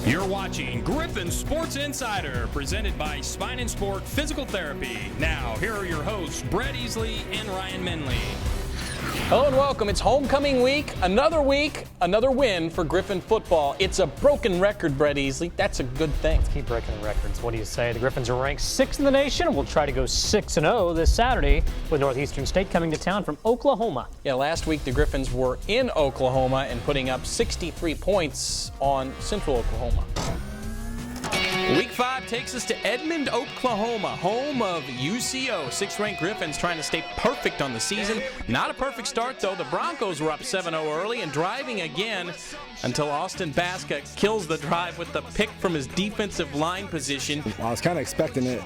You're watching Griffon Sports Insider, presented by Spine and Sport Physical Therapy. Now, here are your hosts, Brett Easley and Ryan Menley. Hello and welcome. It's homecoming week, another win for Griffin football. It's a broken record, Brett Easley. That's a good thing. Let's keep breaking records. What do you say? The Griffins are ranked 6th in the nation, and we'll try to go 6-0 this Saturday with Northeastern State coming to town from Oklahoma. Yeah, last week the Griffins were in Oklahoma and putting up 63 points on Central Oklahoma. Week 5 takes us to Edmond, Oklahoma, home of UCO. 6th-ranked Griffins trying to stay perfect on the season. Not a perfect start, though. The Broncos were up 7-0 early and driving again until Austin Baska kills the drive with the pick from his defensive line position. I was kind of expecting it,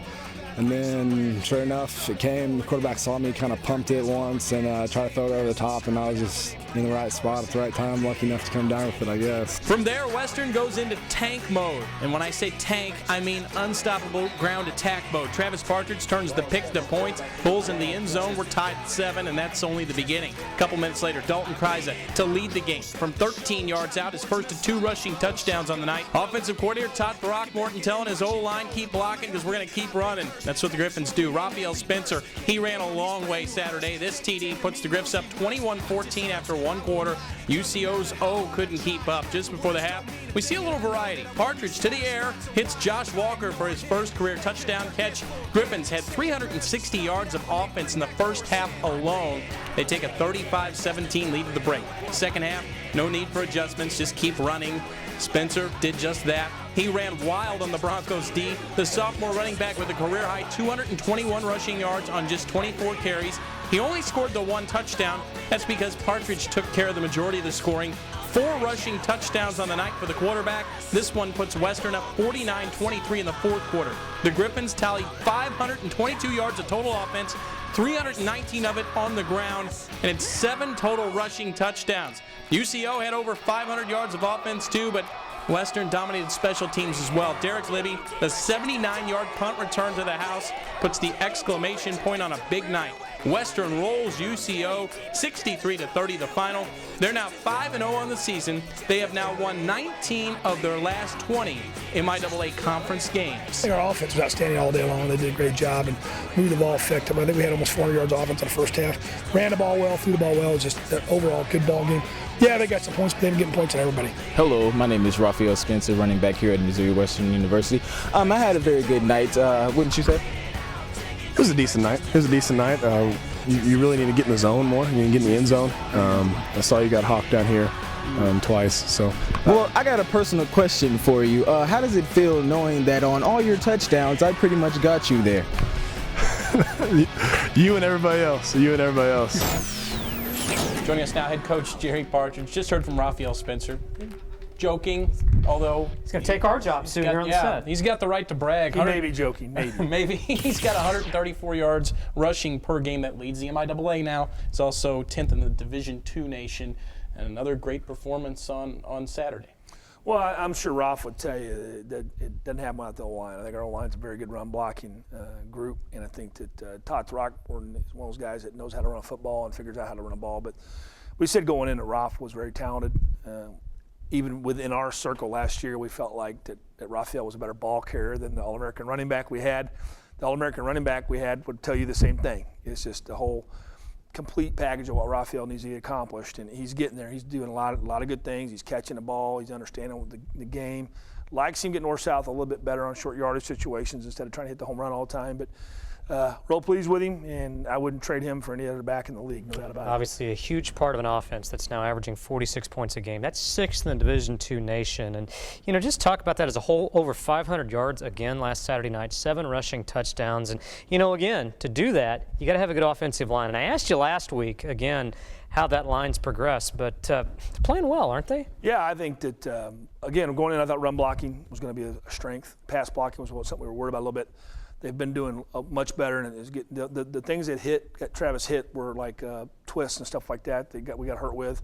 and then sure enough, it came. The quarterback saw me, kind of pumped it once, and tried to throw it over the top, and I was just in the right spot at the right time, lucky enough to come down with it, I guess. From there, Western goes into tank mode. And when I say tank, I mean unstoppable ground attack mode. Travis Partridge turns the pick to points. Bulls in the end zone. We're tied at 7, and that's only the beginning. A couple minutes later, Dalton Kryza to lead the game from 13 yards out. His first of 2 rushing touchdowns on the night. Offensive coordinator Todd Throckmorton telling his O-line, keep blocking because we're going to keep running. That's what the Griffins do. Raphael Spencer, he ran a long way Saturday. This TD puts the Griffs up 21-14 after one quarter. UCO's O couldn't keep up. Just before the half, we see a little variety. Partridge to the air, hits Josh Walker for his first career touchdown catch. Griffins had 360 yards of offense in the first half alone. They take a 35-17 lead at the break. Second half, no need for adjustments, just keep running. Spencer did just that. He ran wild on the Broncos D. The sophomore running back with a career-high 221 rushing yards on just 24 carries. He only scored the 1 touchdown. That's because Partridge took care of the majority of the scoring. 4 rushing touchdowns on the night for the quarterback. This one puts Western up 49-23 in the fourth quarter. The Griffins tallied 522 yards of total offense, 319 of it on the ground, and it's 7 total rushing touchdowns. UCO had over 500 yards of offense too, but Western dominated special teams as well. Derek Libby, the 79-yard punt return to the house, puts the exclamation point on a big night. Western rolls UCO 63-30 the final. They're now 5-0 on the season. They have now won 19 of their last 20 MIAA conference games. I think our offense was outstanding all day long. They did a great job and moved the ball effectively. I think we had almost 400 yards of offense in the first half. Ran the ball well, threw the ball well. It was just an overall good ball game. Yeah, they got some points, but they've been getting points on everybody. Hello, my name is Raphael Spencer, running back here at Missouri Western University. I had a very good night, wouldn't you say? It was a decent night. You really need to get in the zone more. You need to get in the end zone. I saw you got hawked down here twice. So. Well, I got a personal question for you. How does it feel knowing that on all your touchdowns, I pretty much got you there? You and everybody else. Joining us now, head coach Jerry Partridge. Just heard from Raphael Spencer. Joking, although He's going to take our job soon here on the set. He's got the right to brag. He may be joking, maybe. Maybe. He's got 134 yards rushing per game. That leads the MIAA now. It's also 10th in the Division II nation. And another great performance on Saturday. Well, I'm sure Ralph would tell you that it doesn't have much the O-line. I think our O-line's a very good run blocking group, and I think that Todd Throckmorton is one of those guys that knows how to run a football and figures out how to run a ball. But we said going in that Ralph was very talented. Even within our circle last year, we felt like that Raphael was a better ball carrier than the All-American running back we had. The All-American running back we had would tell you the same thing. It's just the whole complete package of what Raphael needs to get accomplished, and he's getting there. He's doing a lot of good things. He's catching the ball. He's understanding the game. Likes him get north-south a little bit better on short yardage situations instead of trying to hit the home run all the time. But real pleased with him, and I wouldn't trade him for any other back in the league, no doubt about it. Obviously a huge part of an offense that's now averaging 46 points a game. That's 6th in the Division II nation. And, just talk about that as a whole. Over 500 yards again last Saturday night, 7 rushing touchdowns. And, again, to do that, you got to have a good offensive line. And I asked you last week, again, how that line's progressed, but they're playing well, aren't they? Yeah, I think that, again, going in, I thought run blocking was going to be a strength. Pass blocking was something we were worried about a little bit. They've been doing much better, and it's getting, the things that Travis hit were like twists and stuff like that. We got hurt with,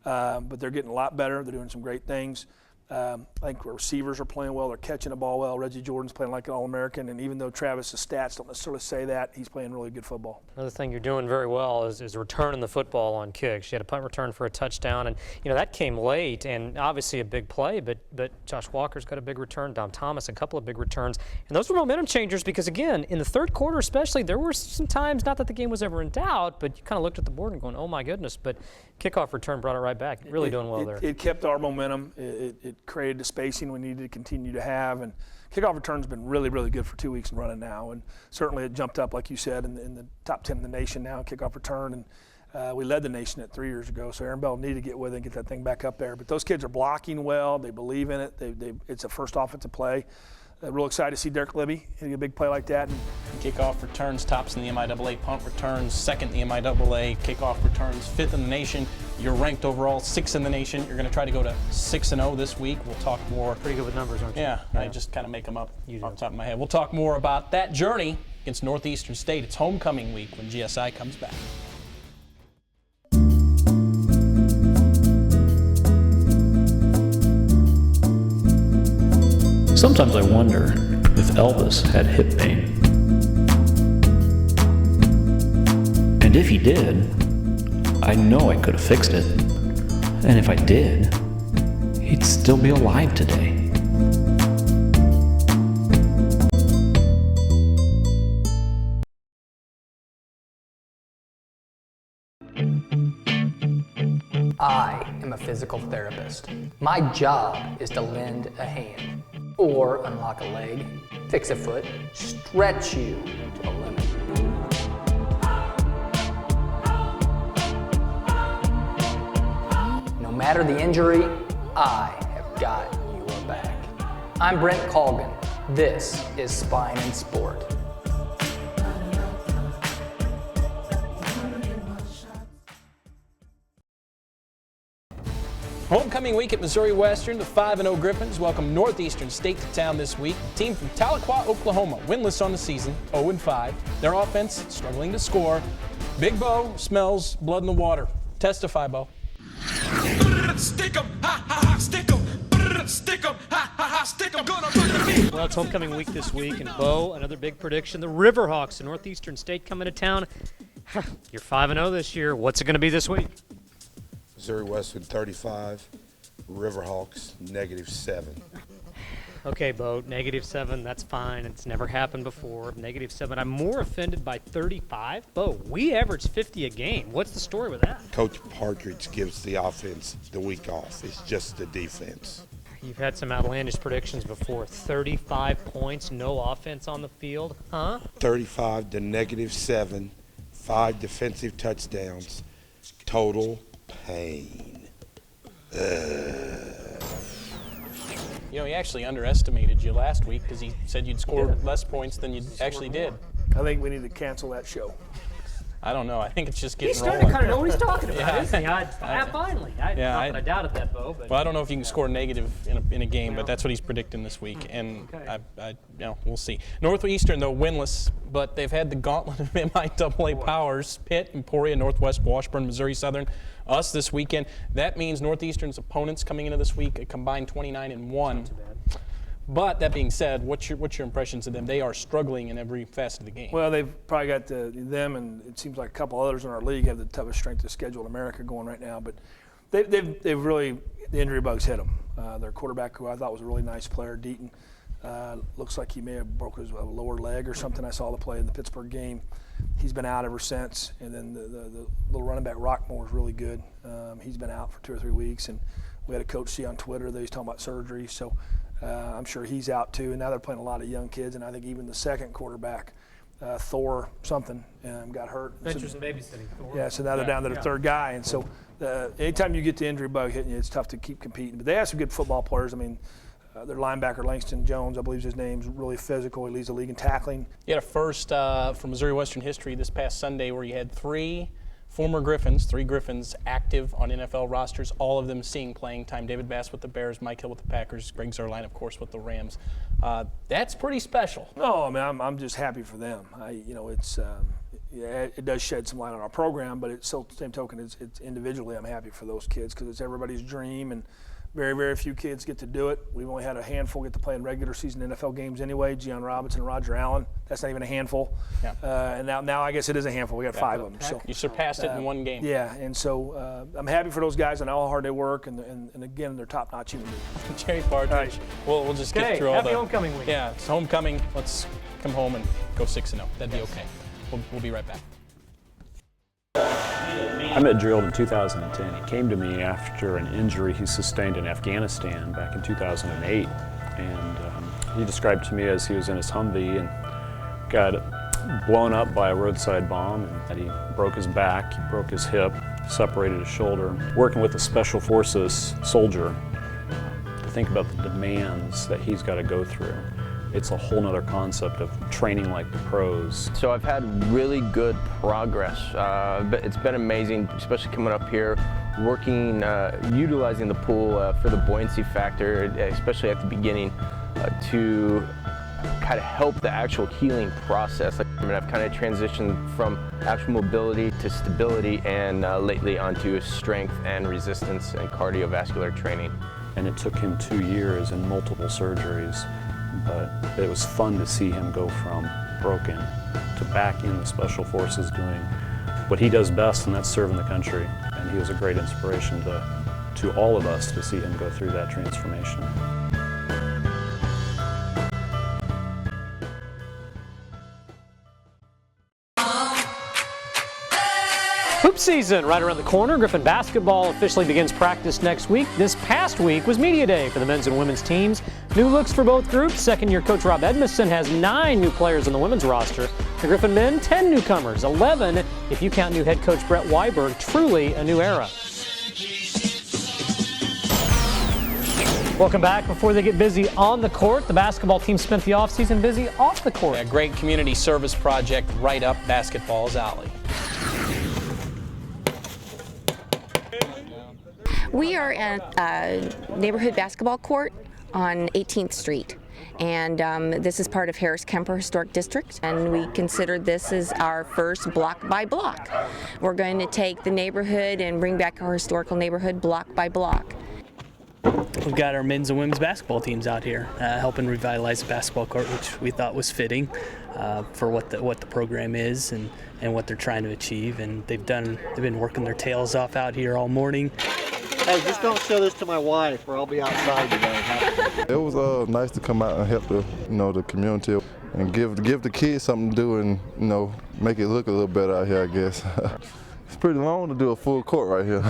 but they're getting a lot better. They're doing some great things. I think our receivers are playing well. They're catching the ball well. Reggie Jordan's playing like an All-American, and even though Travis's stats don't necessarily say that, he's playing really good football. Another thing you're doing very well is returning the football on kicks. You had a punt return for a touchdown, and that came late, and obviously a big play, but Josh Walker's got a big return. Dom Thomas, a couple of big returns, and those were momentum changers because, again, in the third quarter especially, there were some times, not that the game was ever in doubt, but you kind of looked at the board and going, oh my goodness, but kickoff return brought it right back. Really doing well there. It kept our momentum. It created the spacing we needed to continue to have, and kickoff return's been really, really good for 2 weeks and running now, and certainly it jumped up, like you said, in the top 10 in the nation now, kickoff return, and we led the nation at 3 years ago, so Aaron Bell needed to get with it and get that thing back up there. But those kids are blocking well. They believe in it. It's a first offensive play. Real excited to see Derek Libby hitting a big play like that. Kickoff returns tops in the MIAA, punt returns second in the MIAA, kickoff returns fifth in the nation. You're ranked overall sixth in the nation. You're going to try to go to 6-0 this week. We'll talk more. Pretty good with numbers, aren't you? Yeah, I just kind of make them up off the top of my head. We'll talk more about that journey against Northeastern State. It's homecoming week when GSI comes back. Sometimes I wonder if Elvis had hip pain. And if he did, I know I could have fixed it. And if I did, he'd still be alive today. I am a physical therapist. My job is to lend a hand, or unlock a leg, fix a foot, stretch you to the limit. No matter the injury, I have got your back. I'm Brent Colgan. This is Spine and Sport. Homecoming week at Missouri Western. The 5-0 Griffins welcome Northeastern State to town this week. The team from Tahlequah, Oklahoma, winless on the season, 0-5. Their offense struggling to score. Big Bo smells blood in the water. Testify, Bo. Stick 'em, ha ha ha, stick 'em. Stick 'em, ha ha ha, stick 'em. Gonna run the beat. Well, it's homecoming week this week, and Bo, another big prediction. The Riverhawks of Northeastern State coming to town. You're 5-0 this year. What's it going to be this week? Missouri Western 35, Riverhawks -7. Okay, Bo, -7, that's fine. It's never happened before. -7. I'm more offended by 35. Bo, we average 50 a game. What's the story with that? Coach Partridge gives the offense the week off. It's just the defense. You've had some outlandish predictions before. 35 points, no offense on the field, huh? 35 to -7, 5 defensive touchdowns, total pain. He actually underestimated you last week because he said you'd score less points than you actually did. I think we need to cancel that show. I don't know. I think it's just getting He's rolling. starting to kind of know what he's talking about, Yeah. isn't he? Finally. Not that I doubted that, Bo. But Well, I don't know if you can score negative in a game, but that's what he's predicting this week, and we'll see. Northeastern, though, winless, but they've had the gauntlet of MIAA powers, Pitt, Emporia, Northwest, Washburn, Missouri Southern, us this weekend. That means Northeastern's opponents coming into this week a combined 29-1. But that being said, what's your impressions of them? They are struggling in every facet of the game. Well, they've probably got them, and it seems like a couple others in our league have the toughest strength of schedule in America going right now. But they've really, the injury bugs hit them. Their quarterback, who I thought was a really nice player, Deaton, looks like he may have broke his lower leg or something. I saw the play in the Pittsburgh game. He's been out ever since. And then the little running back Rockmore is really good. He's been out for 2 or 3 weeks, and we had a coach see on Twitter that he's talking about surgery. So I'm sure he's out too. And now they're playing a lot of young kids, and I think even the second quarterback, Thor something, got hurt. Ventures and babysitting Thor. Yeah, so now they're down to their third guy. And so anytime you get the injury bug hitting you, it's tough to keep competing. But they have some good football players. I mean, their linebacker, Langston Jones, I believe his name's really physical. He leads the league in tackling. You had a first from Missouri Western history this past Sunday where you had 3 former Griffins, 3 Griffins active on NFL rosters, all of them seeing playing time. David Bass with the Bears, Mike Hill with the Packers, Greg Zuerlein, of course, with the Rams. That's pretty special. No, I mean, I'm just happy for them. It does shed some light on our program, but it's still the same token. It's individually, I'm happy for those kids because it's everybody's dream, and Very, very few kids get to do it. We've only had a handful get to play in regular season NFL games anyway. Gian Robinson and Roger Allen. That's not even a handful. Yeah. And now I guess it is a handful. We got 5 of them. So you surpassed it in one game. Yeah, and so I'm happy for those guys. I know how hard they work, and again, they're top-notch human beings. Jerry Partridge. Right. We'll just get through all happy the homecoming week. Yeah, it's homecoming. Let's come home and go 6-0. That'd be okay. We'll be right back. I met Gerald in 2010. He came to me after an injury he sustained in Afghanistan back in 2008. And he described to me as he was in his Humvee and got blown up by a roadside bomb, and that he broke his back, he broke his hip, separated his shoulder. Working with a Special Forces soldier, to think about the demands that he's got to go through. It's a whole nother concept of training like the pros. So I've had really good progress. But it's been amazing, especially coming up here, working, utilizing the pool for the buoyancy factor, especially at the beginning, to kind of help the actual healing process. I mean, I've kind of transitioned from actual mobility to stability, and lately onto strength and resistance and cardiovascular training. And it took him 2 years and multiple surgeries. But it was fun to see him go from broken to back in the Special Forces doing what he does best, and that's serving the country. And he was a great inspiration to all of us to see him go through that transformation. Hoop season right around the corner. Griffin basketball officially begins practice next week. This past week was media day for the men's and women's teams. New looks for both groups. Second-year coach Rob Edmondson has 9 new players on the women's roster. The Griffin men, 10 newcomers, 11 if you count new head coach Brett Weiberg. Truly a new era. Welcome back. Before they get busy on the court, the basketball team spent the offseason busy off the court. A great community service project right up basketball's alley. We are at a neighborhood basketball court on 18th Street. And this is part of Harris-Kemper Historic District, and we consider this as our first block by block. We're going to take the neighborhood and bring back our historical neighborhood block by block. We've got our men's and women's basketball teams out here helping revitalize the basketball court, which we thought was fitting for what the program is and what they're trying to achieve. And they've been working their tails off out here all morning. Hey, just don't show this to my wife, or I'll be outside today. It was nice to come out and help the community and give the kids something to do, and make it look a little better out here, I guess. It's pretty long to do a full court right here.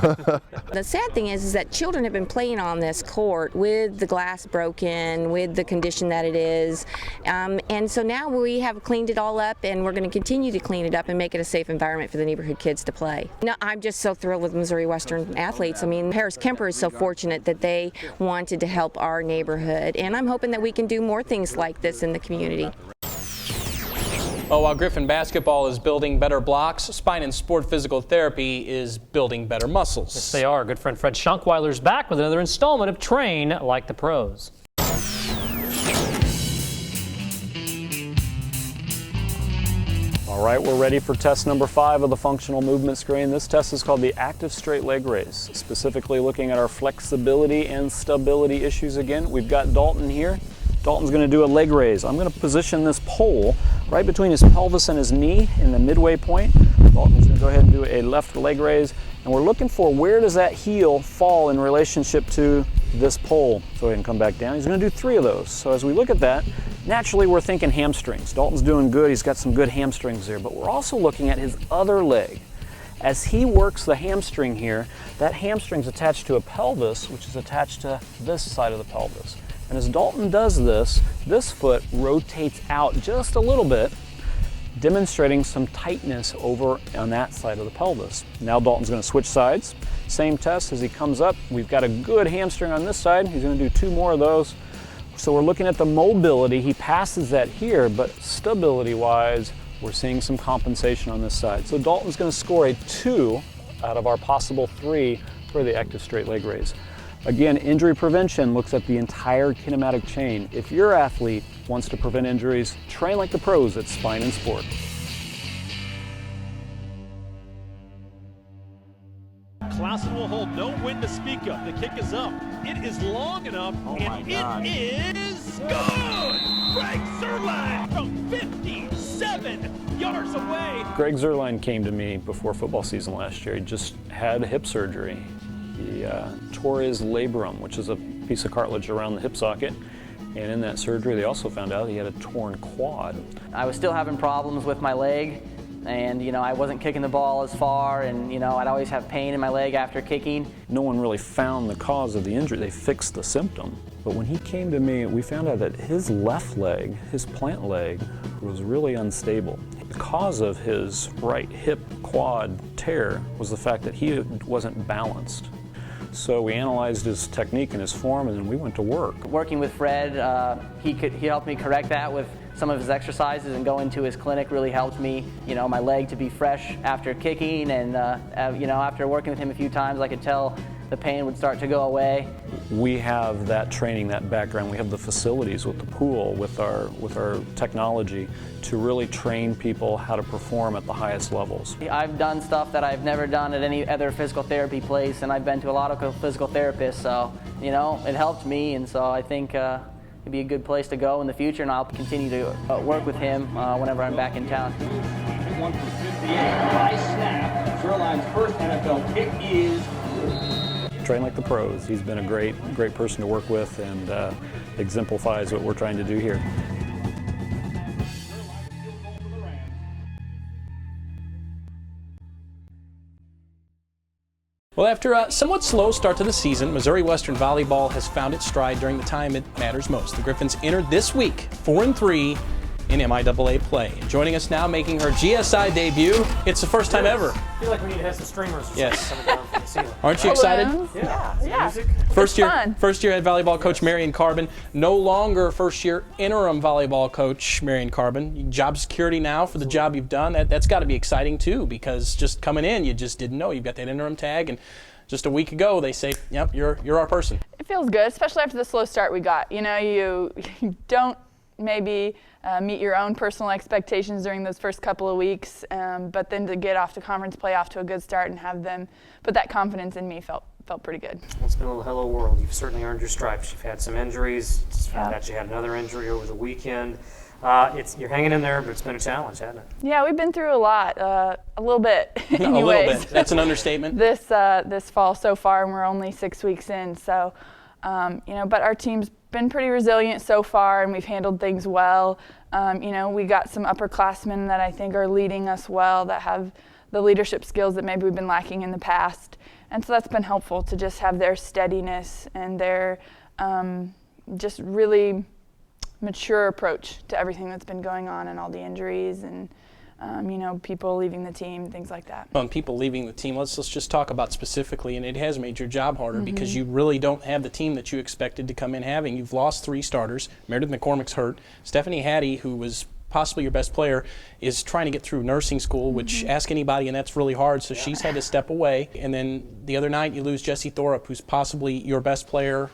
The sad thing is that children have been playing on this court with the glass broken, with the condition that it is. And so now we have cleaned it all up, and we're going to continue to clean it up and make it a safe environment for the neighborhood kids to play. No, I'm just so thrilled with Missouri Western athletes. I mean, Harris-Kemper is so fortunate that they wanted to help our neighborhood, and I'm hoping that we can do more things like this in the community. Oh, while Griffin basketball is building better blocks, Spine and Sport Physical Therapy is building better muscles. Yes, they are. Good friend Fred Schunkweiler's back with another installment of Train Like the Pros. All right, we're ready for test number 5 of the functional movement screen. This test is called the active straight leg raise, specifically looking at our flexibility and stability issues again. We've got Dalton here. Dalton's going to do a leg raise. I'm going to position this pole right between his pelvis and his knee in the midway point. Dalton's going to go ahead and do a left leg raise, and we're looking for where does that heel fall in relationship to this pole. So go ahead and come back down. He's going to do 3 of those. So as we look at that, naturally we're thinking hamstrings. Dalton's doing good. He's got some good hamstrings there, but we're also looking at his other leg. As he works the hamstring here, that hamstring's attached to a pelvis, which is attached to this side of the pelvis. And as Dalton does this, this foot rotates out just a little bit, demonstrating some tightness over on that side of the pelvis. Now Dalton's going to switch sides. Same test as he comes up. We've got a good hamstring on this side. He's going to do 2 more of those. So we're looking at the mobility. He passes that here, but stability-wise, we're seeing some compensation on this side. So Dalton's going to score a 2 out of our possible 3 for the active straight leg raise. Again, injury prevention looks at the entire kinematic chain. If your athlete wants to prevent injuries, train like the pros at Spine and Sport. Clausen will hold, no wind to speak of. The kick is up. It is long enough, and it is good! Greg Zerline from 57 yards away. Greg Zerline came to me before football season last year. He just had hip surgery. He tore his labrum, which is a piece of cartilage around the hip socket. And in that surgery, they also found out he had a torn quad. I was still having problems with my leg, and I wasn't kicking the ball as far, and I'd always have pain in my leg after kicking. No one really found the cause of the injury. They fixed the symptom. But when he came to me, we found out that his left leg, his plant leg, was really unstable. The cause of his right hip quad tear was the fact that he wasn't balanced. So we analyzed his technique and his form, and then we went to work. Working with Fred, he helped me correct that with some of his exercises, and going to his clinic really helped me, my leg to be fresh after kicking, and after working with him a few times, I could tell the pain would start to go away. We have that training, that background. We have the facilities with the pool, with our technology to really train people how to perform at the highest levels. I've done stuff that I've never done at any other physical therapy place, and I've been to a lot of physical therapists, so it helped me, and so I think it'd be a good place to go in the future, and I'll continue to work with him whenever I'm back in town. 1 for 58, high snap. Zerline's first NFL kick is Train like the pros. He's been a great person to work with, and exemplifies what we're trying to do here. Well, after a somewhat slow start to the season, Missouri Western Volleyball has found its stride during the time it matters most. The Griffins entered this week 4-3 in MIAA play. And joining us now, making her GSI debut, it's the first time ever. I feel like we need to have some streamers coming down from the ceiling. Aren't you excited? Yeah. First year head volleyball coach Marian Carbin, no longer first year interim volleyball coach Marian Carbin. Job security now for the job you've done. That's got to be exciting too, because just coming in, you just didn't know. You've got that interim tag, and just a week ago they say, yep, you're our person. It feels good, especially after the slow start we got. You don't maybe meet your own personal expectations during those first couple of weeks, but then to get off to conference play off to a good start and have them put that confidence in me felt pretty good. It's been a little hello world. You've certainly earned your stripes. You've had some injuries. Just found out you had another injury over the weekend. You're hanging in there, but it's been a challenge, hasn't it? Yeah, we've been through a lot, a little bit. Anyways. A little bit. That's an understatement. This fall so far, and we're only 6 weeks in, so but our team's been pretty resilient so far, and we've handled things well. We got some upperclassmen that I think are leading us well, that have the leadership skills that maybe we've been lacking in the past. And so that's been helpful to just have their steadiness and their just really mature approach to everything that's been going on, and all the injuries and people leaving the team, things like that. On people leaving the team, let's just talk about specifically, and it has made your job harder because you really don't have the team that you expected to come in having. You've lost 3 starters. Meredith McCormick's hurt. Stephanie Hattie, who was possibly your best player, is trying to get through nursing school, which ask anybody, and that's really hard, so she's had to step away. And then the other night you lose Jessie Thorup, who's possibly your best player,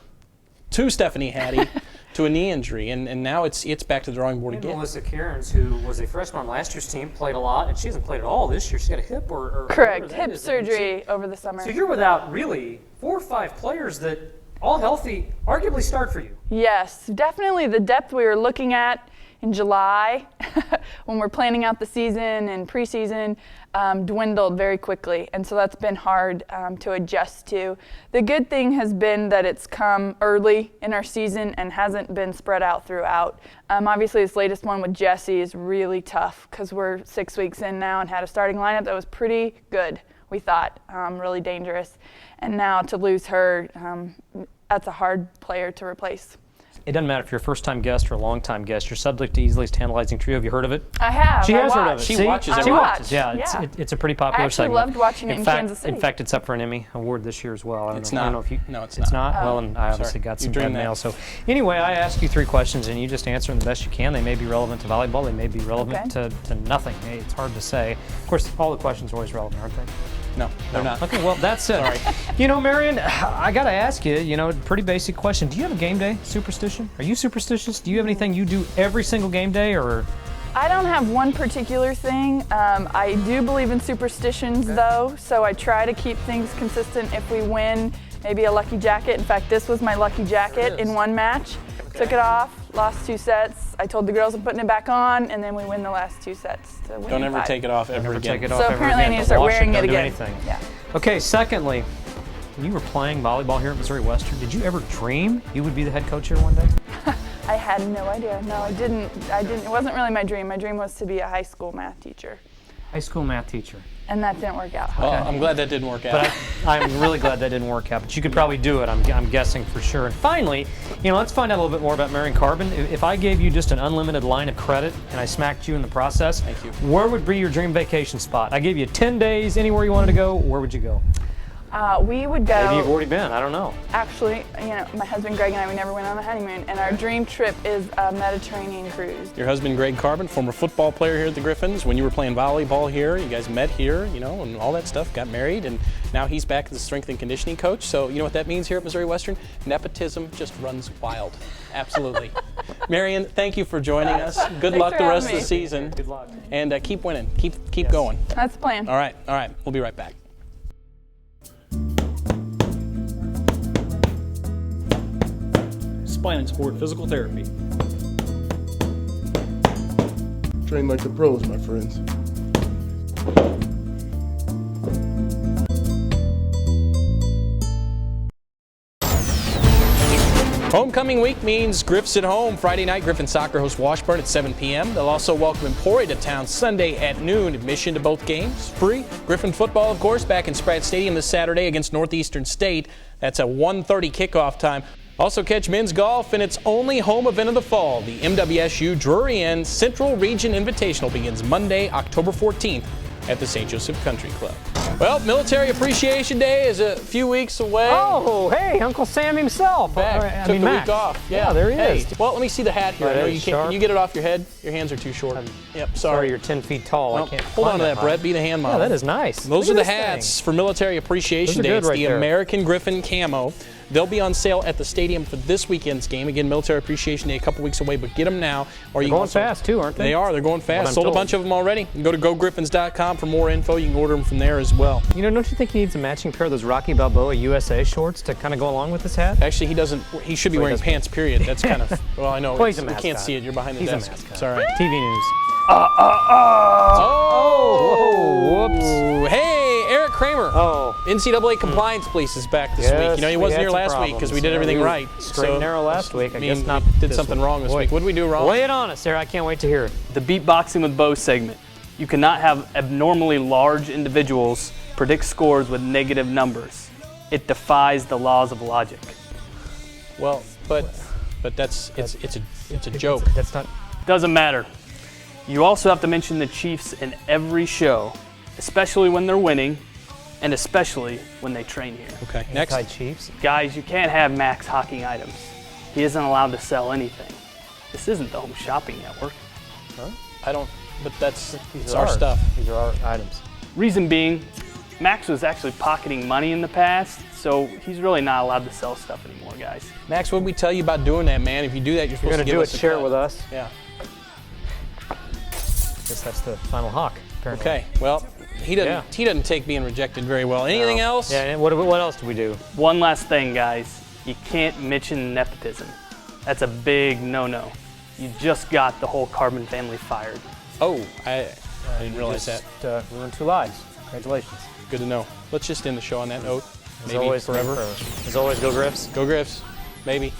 to Stephanie Hattie, to a knee injury, and now it's back to the drawing board again. Melissa Cairns, who was a freshman on last year's team, played a lot, and she hasn't played at all this year. She's got a hip or correct, hip surgery over the summer. So you're without really 4 or 5 players that, all healthy, arguably start for you. Yes, definitely the depth we were looking at in July when we're planning out the season and preseason dwindled very quickly, and so that's been hard to adjust to. The good thing has been that it's come early in our season and hasn't been spread out throughout. Obviously this latest one with Jessie is really tough because we're 6 weeks in now and had a starting lineup that was pretty good, we thought, really dangerous. And now to lose her, that's a hard player to replace. It doesn't matter if you're a first-time guest or a long-time guest. You're subject to easily tantalizing trio. Have you heard of it? I have. She has heard of it. She See? watches She it. watches. Yeah, it's a pretty popular segment. I actually loved watching it in Kansas City. In fact, it's up for an Emmy award this year as well. I don't know if you. No, it's not. It's not. not? Well, and I obviously got some bad mail. that. So anyway, I ask you 3 questions, and you just answer them the best you can. They may be relevant to volleyball. They may be relevant to nothing. It's hard to say. Of course, all the questions are always relevant, aren't they? No, they're not. Okay, well, that's it. Sorry. Marian, I got to ask you, pretty basic question. Do you have a game day superstition? Are you superstitious? Do you have anything you do every single game day, or I don't have one particular thing. I do believe in superstitions though, so I try to keep things consistent. If we win, maybe a lucky jacket. In fact, this was my lucky jacket in one match. Took it off, lost 2 sets. I told the girls I'm putting it back on, and then we win the last 2 sets to win. Don't ever 5. take it off ever again. Take it off So ever apparently I again. need to start Wash wearing it don't do again. anything. Yeah. Okay, secondly, when you were playing volleyball here at Missouri Western, did you ever dream you would be the head coach here one day? I had no idea. No, I didn't. It wasn't really my dream. My dream was to be a high school math teacher. High school math teacher. And that didn't work out. Well, I'm glad that didn't work out. But I'm really glad that didn't work out. But you could probably do it, I'm guessing for sure. And finally, let's find out a little bit more about Marian Carbin. If I gave you just an unlimited line of credit and I smacked you in the process, thank you. Where would be your dream vacation spot? I gave you 10 days, anywhere you wanted to go, where would you go? We would go. Maybe you've already been, I don't know. Actually, my husband Greg and I, we never went on a honeymoon, and our dream trip is a Mediterranean cruise. Your husband, Greg Carbin, former football player here at the Griffins. When you were playing volleyball here, you guys met here, and all that stuff, got married, and now he's back as a strength and conditioning coach. So you know what that means here at Missouri Western? Nepotism just runs wild. Absolutely. Marian, thank you for joining us. Good luck the rest of the season. Good luck. And keep winning. Keep going. That's the plan. All right. We'll be right back. Spine and Sport Physical Therapy. Train like the pros, my friends. Homecoming week means Griff's at home. Friday night, Griffin Soccer hosts Washburn at 7 p.m. They'll also welcome Emporia to town Sunday at noon. Admission to both games free. Griffin football, of course, back in Spratt Stadium this Saturday against Northeastern State. That's a 1:30 kickoff time. Also catch men's golf in its only home event of the fall. The MWSU Drury End Central Region Invitational begins Monday, October 14th at the St. Joseph Country Club. Well, Military Appreciation Day is a few weeks away. Oh, hey, Uncle Sam himself. Back. Took the week off. Yeah, there he is. Well, let me see the hat here. Oh, I know that you is can't. sharp. Can you get it off your head? Your hands are too short. Yep, sorry. You're 10 feet tall. Well, I can't hold on climb to that, high. Brett. Be the hand model. Yeah, that is nice. Those Look are at the this hats thing. for Military Appreciation Those are Day. good It's right the there. American Griffin camo. They'll be on sale at the stadium for this weekend's game. Again, Military Appreciation Day a couple weeks away, but get them now. Or They're you going also, fast too, aren't they? They are. They're going What fast. I'm Sold a told. bunch of them already. You can go to gogriffins.com for more info. You can order them from there as well. Don't you think he needs a matching pair of those Rocky Balboa USA shorts to kind of go along with his hat? Actually, he doesn't. He should be So he wearing doesn't. pants, period. That's kind of, well, I know. Well, he's a we can't mascot. see it. You're behind the He's desk. a mascot. It's all right. TV news. Oh, whoops. Hey, Eric Kramer. Oh. NCAA Compliance Police is back this Yes, week. He we wasn't had here some last week because we problems. did everything We were right. straight and narrow last week. I guess not we did this something week. wrong this Boy. week. What did we do wrong? Lay it on us, Sarah. I can't wait to hear it. The Beatboxing with Bo segment. You cannot have abnormally large individuals predict scores with negative numbers. It defies the laws of logic. Well, but that's it's a joke. That's not. Doesn't matter. You also have to mention the Chiefs in every show, especially when they're winning, and especially when they train here. Okay, next. Anti-Chiefs. Guys, you can't have Max hawking items. He isn't allowed to sell anything. This isn't the Home Shopping Network. Huh? I don't. But it's are our ours. stuff. These are our items. Reason being, Max was actually pocketing money in the past, so he's really not allowed to sell stuff anymore, guys. Max, what did we tell you about doing that, man? If you do that, you're supposed You're to going to give do it, us a share cut. it with us. Yeah. I guess that's the final hawk, apparently. Okay. Well, he doesn't take being rejected very well. Anything else? Yeah, and what else do we do? One last thing, guys. You can't mention nepotism. That's a big no-no. You just got the whole Carbin family fired. Oh, I didn't realize that. Ruined 2 lives. Congratulations. Good to know. Let's just end the show on that note. As Maybe always, forever. As always, go Griffs. Go Griffs. Maybe.